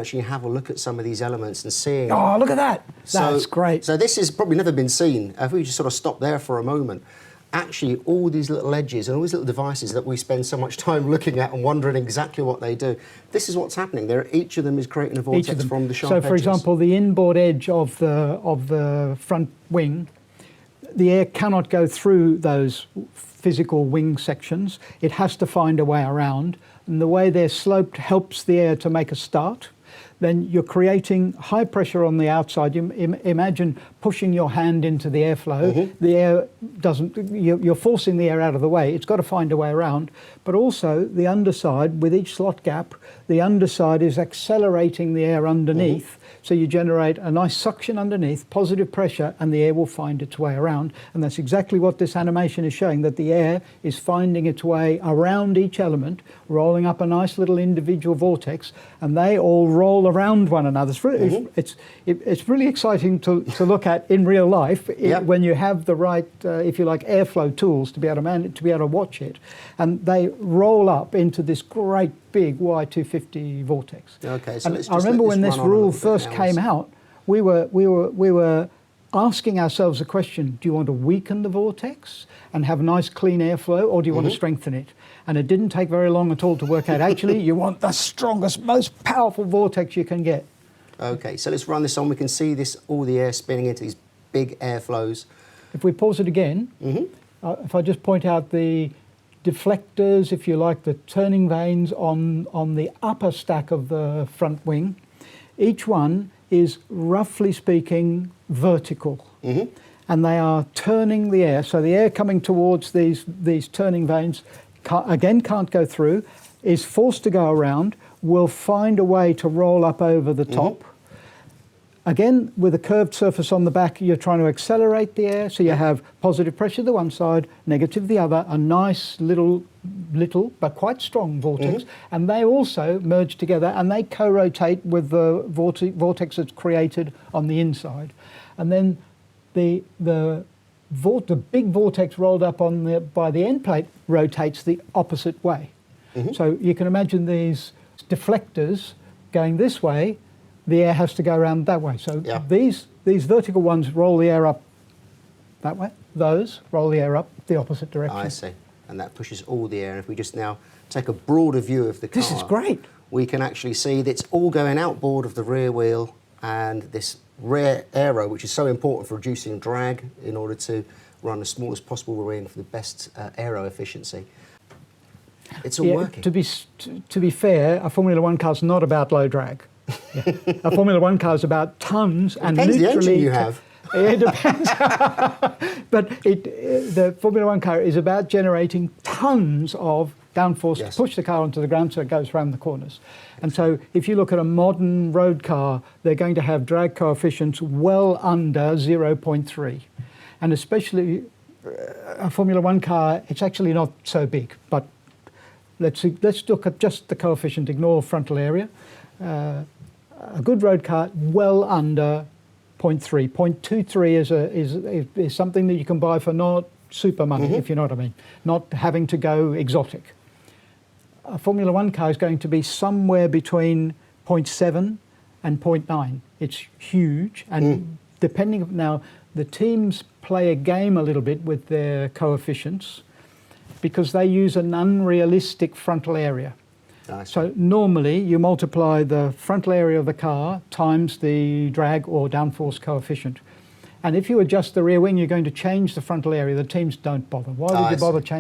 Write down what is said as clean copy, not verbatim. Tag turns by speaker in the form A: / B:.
A: actually have a look at some of these elements and seeing.
B: Oh, look at that! That's great.
A: So this has probably never been seen. If we just sort of stop there for a moment, actually all these little edges and all these little devices that we spend so much time looking at and wondering exactly what they do, this is what's happening. Each of them is creating a vortex from the sharp edges.
B: So, for example, the inboard edge of the front wing, the air cannot go through those physical wing sections. It has to find a way around, and the way they're sloped helps the air to make a start. Then you're creating high pressure on the outside. You imagine pushing your hand into the airflow.
A: Mm-hmm.
B: The air doesn't, you're forcing the air out of the way. It's got to find a way around. But also the underside, with each slot gap, the underside is accelerating the air underneath. Mm-hmm. So you generate a nice suction underneath, positive pressure, and the air will find its way around. And that's exactly what this animation is showing, that the air is finding its way around each element, rolling up a nice little individual vortex, and they all roll around one another. It's really exciting to look at in real life.
A: Yep.
B: When you have the right, if you like, airflow tools to be able to watch it, and they roll up into this great big Y250 vortex.
A: Okay, so
B: I remember when this rule first came out, we were asking ourselves the question: do you want to weaken the vortex and have nice clean airflow, or do you want to strengthen it? And it didn't take very long at all to work out, actually, you want the strongest, most powerful vortex you can get.
A: Okay, so let's run this on. We can see all the air spinning into these big airflows.
B: If we pause it again, if I just point out the deflectors, if you like, the turning vanes on the upper stack of the front wing, each one is, roughly speaking, vertical. And they are turning the air. So the air coming towards these turning vanes can't go through, is forced to go around, will find a way to roll up over the top. Again, with a curved surface on the back, you're trying to accelerate the air, so you have positive pressure the one side, negative the other, a nice little but quite strong vortex, and they also merge together and they co-rotate with the vortex that's created on the inside. And then the big vortex rolled up by the end plate rotates the opposite way. So you can imagine these deflectors going this way, the air has to go around that way. So these vertical ones roll the air up that way, those roll the air up the opposite direction.
A: I see. And that pushes all the air. And if we just now take a broader view of the car,
B: this is great.
A: We can actually see that it's all going outboard of the rear wheel, and this rear aero, which is so important for reducing drag in order to run the smallest possible wing for the best aero efficiency. It's all working.
B: To be fair, a Formula One car is not about low drag. A Formula One car is about tons, and
A: depends
B: literally
A: the engine you have.
B: It depends. But the Formula One car is about generating tons of downforce to push the car onto the ground so it goes around the corners. And so if you look at a modern road car, they're going to have drag coefficients well under 0.3. And especially a Formula One car, it's actually not so big. But let's look at just the coefficient, ignore frontal area. A good road car, well under 0.3. 0.23 is something that you can buy for not super money, if you know what I mean, not having to go exotic. A Formula One car is going to be somewhere between 0.7 and 0.9. It's huge, and depending now, the teams play a game a little bit with their coefficients because they use an unrealistic frontal area. So normally you multiply the frontal area of the car times the drag or downforce coefficient. And if you adjust the rear wing, you're going to change the frontal area. The teams don't bother. Why would you bother changing?